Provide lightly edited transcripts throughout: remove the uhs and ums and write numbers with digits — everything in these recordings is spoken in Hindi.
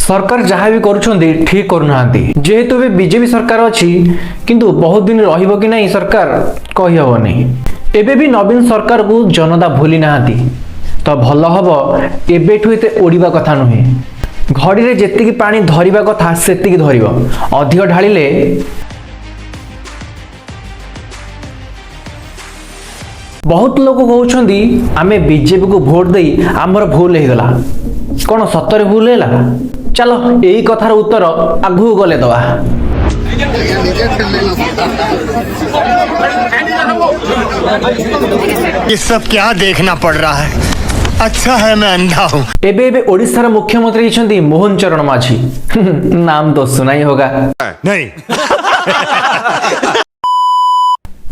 सरकार जहाँ भी करुछंदी ठीक करूनाहांती जेहेतु भी बीजेपी सरकार अच्छी किंतु बहुत दिन रहिबो कि नहीं सरकार कहि हबो नहीं। एबे भी नवीन सरकार को जनता भूली नाहांती तो भल हबो एबेठु एते ओडिबा कथा नुहे। घड़ी रे जेतिकी पानी धरिबा कथा सेतिकी धरिबो अधिक ढालिले बहुत लोग कहउछंदी आमे बीजेपी को वोट देई हमर भूल हे गला कोन सत्तर भूल हेला। चलो यही कथार उत्तर आगु गले दवा। ये सब क्या देखना पड़ रहा है, अच्छा है मैं अंधा हूँ। एबे ओडिशार मुख्यमंत्री छंदी मोहन चरण माझी नाम तो सुना ही होगा नहीं।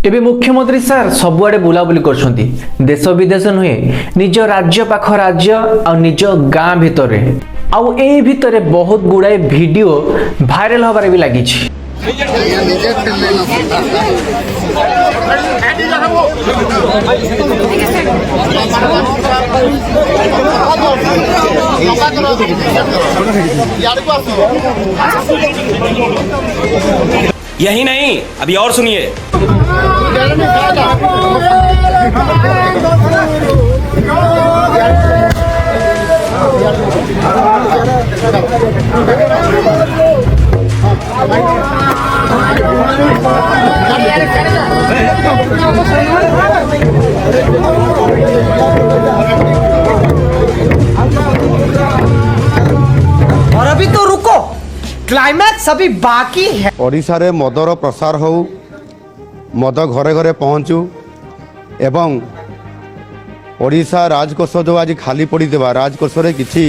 एबे मुख्यमंत्री सर सबुआडे बुलाबुली करछंती देश विदेश नुहे निज राज्य पाख राज्य आ निज गाँ भितरे आउ ए भितरे बहुत गुड़ाए वीडियो भाइराल होबार भी लगी। यही नहीं अभी और सुनिए। और अभी तो रुको, क्लाइमैक्स अभी बाकी है। ओडिशा रे मदर प्रसार हो मद घरे घरे पहुँचू एवं ओडिशा राजकोष जो आज खाली पड़ी राजकोष रे किछि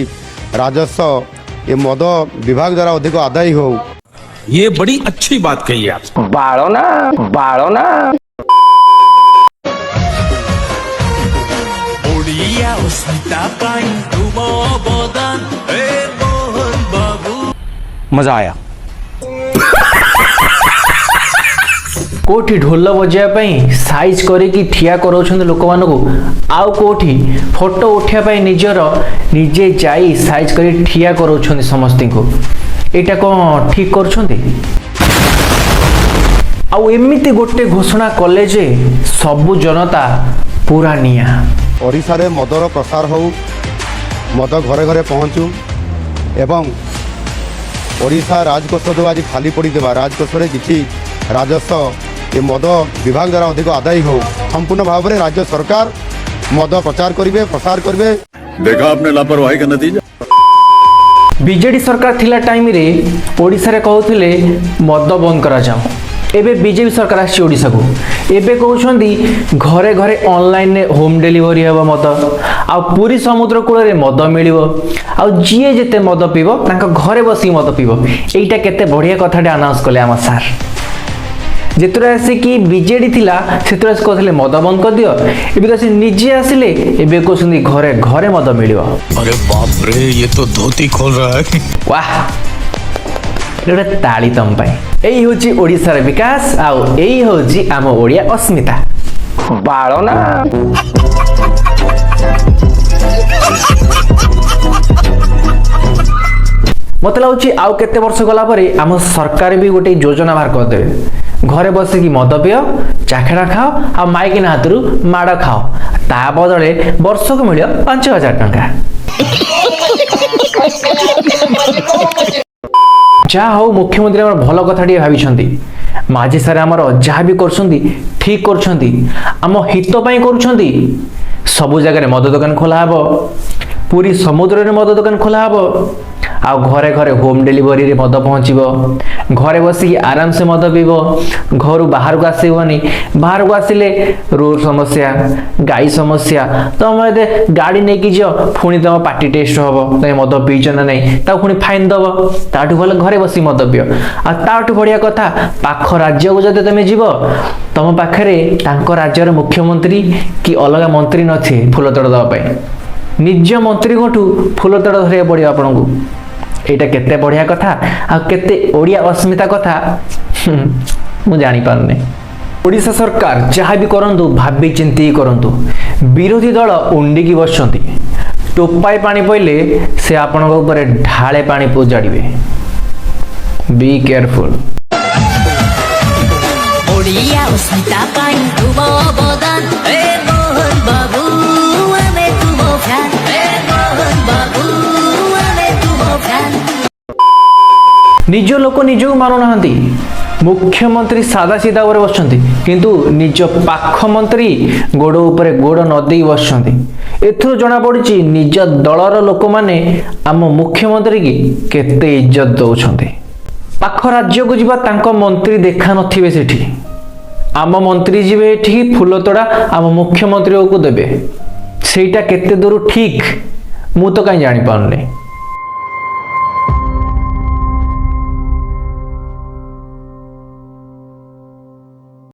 राजस्व ये मद विभाग द्वारा अधिक आदाय हो। ये बड़ी अच्छी बात कही आप। बाड़ो ना मजा आया। कोठी ढोल बजाया पई साइज करे कि ठिया करौछन लोक मानको आउ कोठी फोटो उठिया पई निजर निजे जाई साइज करे ठिया करौछन समस्ती को एटा कोन ठीक करछंती। आउ एमिति गोटे घोषणा कले जे सबु जनता पूरा निया। ओडिशा रे मदर प्रसार हो मद घरे घरे पहुँचू एवं ओडिशा राजकोष जो आज खाली पड़ी राजकोष रे किछि राजस्व ये मद विभाग द्वारा अधिक आदाय हो। संपूर्ण भाव में राज्य सरकार मद प्रचार करेंगे प्रसार करेंगे। देखा आपने लापरवाही का नतीजा। बीजेडी सरकार थिला टाइम रे ओडिशा रे कहउथिले मद बंद करा जाओ। एबे बीजेपी सरकार आछि ओडिशा को एबे कहउछंदी घरे घरे ऑनलाइन ने होम डिलीवरी हेबो मद आ पूरी समुद्र कूल रे मद मिलिबो आ जिए जेते मद पीबो तांका घरे बसी मद पीबो। एइटा केते बढ़िया कथाटे अनाउंस कले आम सार जेतुरा आसे कि बीजेडी थिला सेतुरा कहले मद बंद कर दियो एबे तो से निजे आसिले एबे कहउछंदी घरे घरे मद मिलिबो। अरे बाप रे ये तो धोती खोल रहा है। वाह गोटे ताली तम पाई। एई होची ओडिशार विकास आउ एई होची आम ओडिया अस्मिता। बाळो ना मत लाଗୁଛି आउ केते वर्ष गला परे आम सरकार भी गोटे योजना बाहर कर देबे घरे बसे कि मद पियो चाखेड़ा खाओ आ माइकिना हाथरू माड़ खाओ ता बदले वर्ष को मिलियो 5000 टंका। जा हो मुख्यमंत्री आम भल कथाटी भाई माझी सारे आमर जहाँ भी कर ठीक कर हित कर सबु जगह मद दुकान खोला हे पूरी समुद्र में मद दुकान खोला हे आ घरे घरे होम डिलीवरी रे मद पहुँचब घरे बसिक आराम से मद पीब घर बाहर को आसबनी बाहर को आसिले रोड समस्या गाई समस्या तुम गाड़ी नहीं कि पुणी तुम पार्टी टेस्ट हम तुम मद पीच ना नहीं पुणी फाइन दब ताठू भले घरे बसी मद पियो आ ताठू बढ़िया कथा पाख राज्य को जब तुम जीव तुम पाखे राज्यर मुख्यमंत्री कि अलग मंत्री नथी फूल तोड़ देवाई निज मंत्री फूल तोड़ धरिया पड़ो आपन को एटा केते बढ़िया कथा आ केते ओडिया अस्मिता कथा मु जानी पारने। ओडिशा सरकार जहाँ भी करंतु भाबी चिंती करंतु विरोधी दल उंडी की बसचंती टोपाए पानी पइले से आपनक ऊपर ढाले पानी उजाड़िबे। Be careful. ओडिया अस्मिता काई तुम अवदान ए मोहन बाबू आमे तुम फैन ए मोहन बाबू आमे तुम फैन। निज लोक निजକୁ मानुनाहांती। मुख्यमंत्री सादा सीधा ऊपर बसछंती किंतु निज पाख मंत्री गोड़ ऊपर गोड़ नदी बसछंती। एथुरु जणा पड़ुची निज दलर लोक माने आम मुख्यमंत्री की केते इज्जत दउछंती। पाख राज्य को जीवा तांको मंत्री देखा नथिबे सेठी। आम मंत्री जीवे एठी फूल तोड़ा आम मुख्यमंत्री को देबे। सेटा केते दूर ठीक मु तो कहीं जानि पाउनी।